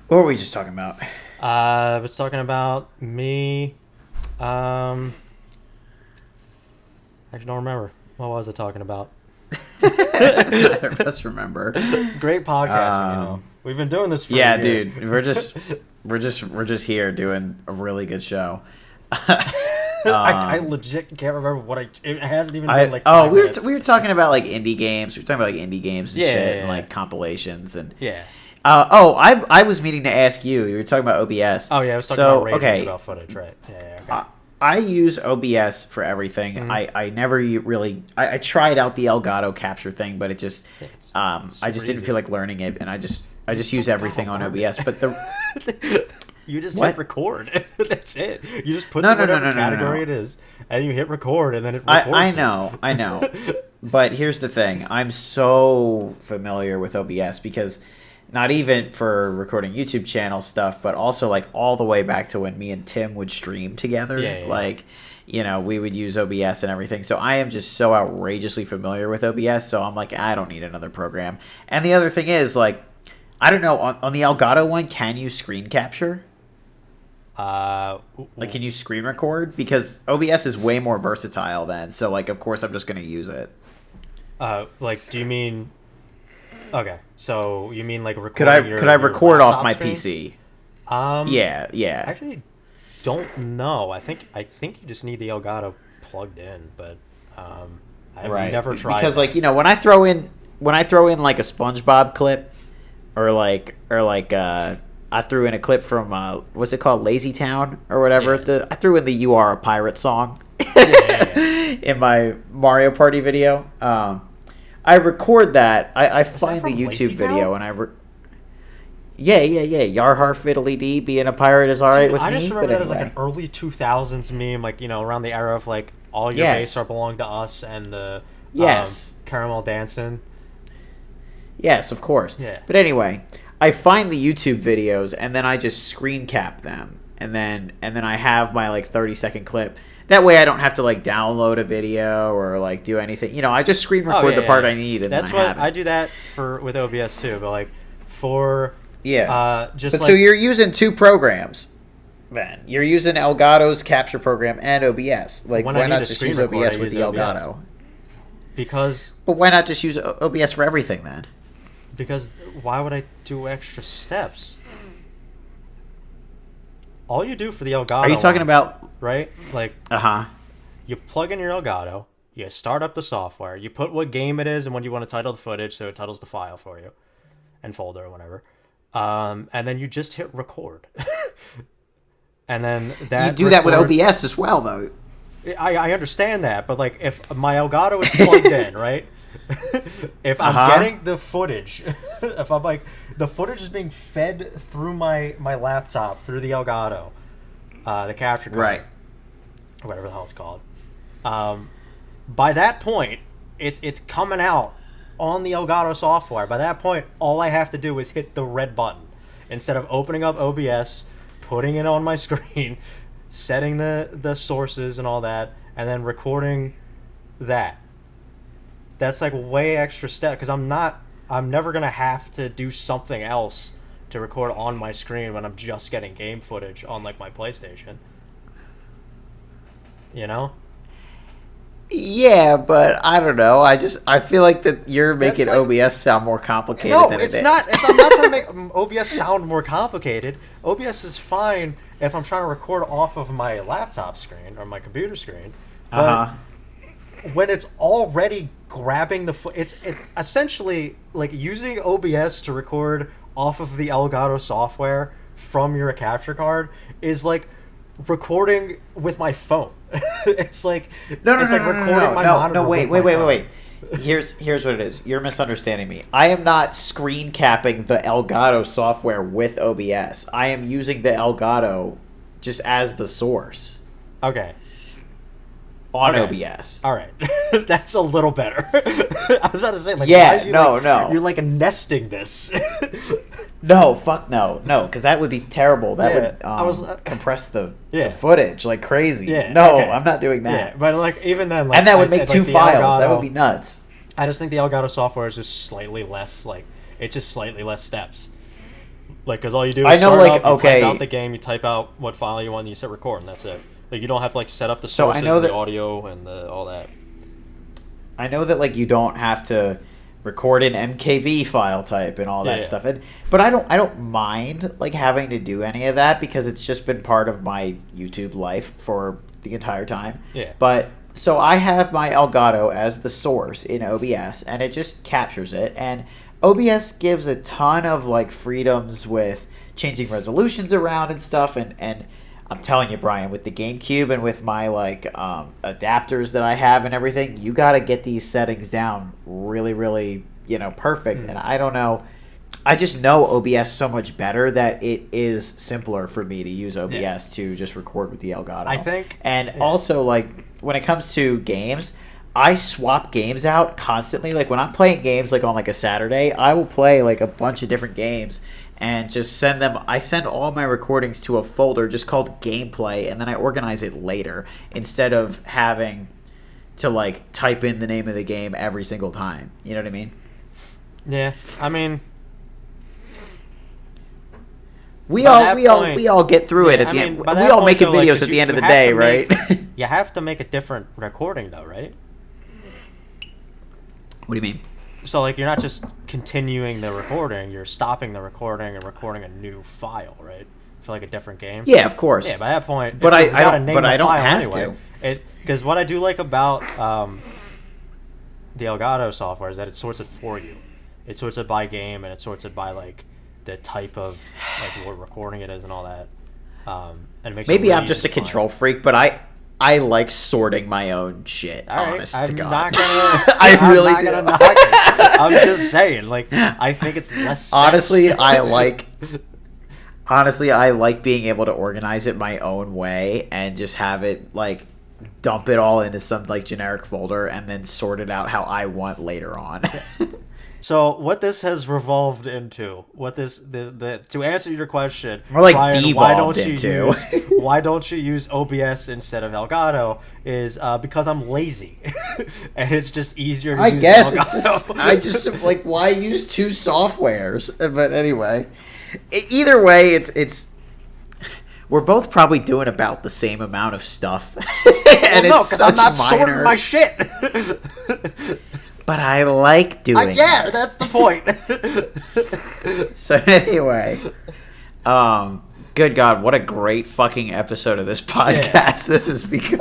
What were we just talking about? I was talking about me. I actually don't remember. What was I talking about? Neither of us remember. Great podcasting, We've been doing this for a year. Dude. We're just here doing a really good show. I legit can't remember what it hasn't even been like 5 minutes. We were talking about like indie games. We were talking about like indie games and shit and like compilations and I was meaning to ask you. You were talking about OBS. Oh yeah, I was talking about raging about footage, right? Yeah. Okay. I use OBS for everything. Mm-hmm. I never really I tried out the Elgato capture thing, but it just I just didn't feel like learning it, and I just use everything on OBS. But you just hit record. That's it. You just put whatever category it is, and you hit record, and then it records. I know. But here's the thing: I'm so familiar with OBS because. Not even for recording YouTube channel stuff, but also like all the way back to when me and Tim would stream together. Like, we would use OBS and everything. So I am just so outrageously familiar with OBS. So I'm like, I don't need another program. And the other thing is, like, I don't know, on the Elgato one, can you screen capture? Like, can you screen record? Because OBS is way more versatile then. So, like, of course I'm just going to use it. Do you mean... Okay, so you mean like recording could I record off my screen? PC? Yeah. Actually, don't know. I think you just need the Elgato plugged in, but I've never tried. Because when I throw in like a SpongeBob clip, or I threw in a clip from what's it called, Lazy Town or whatever. Yeah. I threw in the "You Are a Pirate" song in my Mario Party video. I record that. I find the YouTube video and Yarhar Fiddly Dee, being a pirate is alright with me. I just remember that as like an early 2000s meme, like, around the era of like all your base are belong to us and the caramel dancing. Yes, of course. Yeah. But anyway, I find the YouTube videos and then I just screen cap them and then I have my like 30-second clip. That way I don't have to like download a video or like do anything. I just screen record the part I need and that's then I have what I do that with OBS too, but like for so you're using two programs. Then you're using Elgato's capture program and OBS. Like, why not just use OBS with the Elgato? But why not just use OBS for everything then? Because why would I do extra steps? All you do for the Elgato... Are you talking about... Right? Like... You plug in your Elgato, you start up the software, you put what game it is and when you want to title the footage, so it titles the file for you, and folder or whatever. And then you just hit record. And then that... You do that with OBS as well, though. I understand that, but like if my Elgato is plugged in, right? If I'm getting the footage, if I'm like the footage is being fed through my laptop through the Elgato, the capture card, right, or whatever the hell it's called. By that point, it's coming out on the Elgato software. By that point, all I have to do is hit the red button instead of opening up OBS, putting it on my screen, setting the sources and all that, and then recording that. That's like way extra step because I'm never gonna have to do something else to record on my screen when I'm just getting game footage on like my PlayStation. Yeah, but I don't know. I feel like that you're making OBS sound more complicated than it is. No, it's not. I'm not trying to make OBS sound more complicated. OBS is fine if I'm trying to record off of my laptop screen or my computer screen. But when it's already grabbing it's essentially like using OBS to record off of the Elgato software from your capture card is like recording with my phone. It's like recording my monitor. Wait. Here's what it is. You're misunderstanding me. I am not screen capping the Elgato software with OBS. I am using the Elgato just as the source. Okay. On OBS. All right. That's a little better. I was about to say, like, no. You're like nesting this. No, fuck no, because that would be terrible. That would compress the footage like crazy. Yeah, no, okay. I'm not doing that. Yeah, but like even then, like, and that would make two files. Elgato, that would be nuts. I just think the Elgato software is just slightly less, like it's just slightly less steps. Like, because all you do is I know, start like, up, you okay. type out the game, you type out what file you want, and you hit record, and that's it. Like, you don't have to, like, set up the So I sources, know the that- audio, and all that. I know that, like, you don't have to record an MKV file type and all that Yeah. stuff. But I don't mind, like, having to do any of that because it's just been part of my YouTube life for the entire time. Yeah. But so I have my Elgato as the source in OBS, and it just captures it. And OBS gives a ton of, like, freedoms with changing resolutions around and stuff. And I'm telling you, Brian, with the GameCube and with my, like, adapters that I have and everything, you got to get these settings down really, really, perfect. And I don't know. I just know OBS so much better that it is simpler for me to use OBS to just record with the Elgato. I think. And also, like, when it comes to games, I swap games out constantly. Like, when I'm playing games, like, on, like, a Saturday, I will play, like, a bunch of different games and just send them. I send all my recordings to a folder just called gameplay, and then I organize it later instead of having to, like, type in the name of the game every single time. You know what I mean? Yeah, I mean, We by all that we all get through it at the end. by We that all point, make though, like, videos 'cause at the you- end of you the have day, to right? make- You have to make a different recording, though, right? What do you mean? So, like, you're not just continuing the recording; you're stopping the recording and recording a new file, right? For like a different game. Yeah, of course. Yeah, by that point, But if I you gotta don't- name but the I don't file have anyway, because what I do like about the Elgato software is that it sorts it for you. It sorts it by game, and it sorts it by, like, the type of, like, what recording it is and all that. And it makes Maybe it really I'm just easy a to find. control freak, but I like sorting my own shit. All right, Honest I'm to God. not gonna. I really I'm do. not gonna knock it. I'm just saying, like, I think it's less. Steps. Honestly, I like being able to organize it my own way and just have it, like, dump it all into some, like, generic folder and then sort it out how I want later on. So what this has revolved into, to answer your question, More like Brian, devolved into. why don't you use OBS instead of Elgato? Is because I'm lazy, and it's just easier to I use guess Elgato. I just like, why use two softwares? But anyway, either way, it's we're both probably doing about the same amount of stuff, and Well, no, it's because such I'm not minor. sorting my shit. But I like doing. Yeah, that's the point. So anyway, good God, what a great fucking episode of this podcast this has become.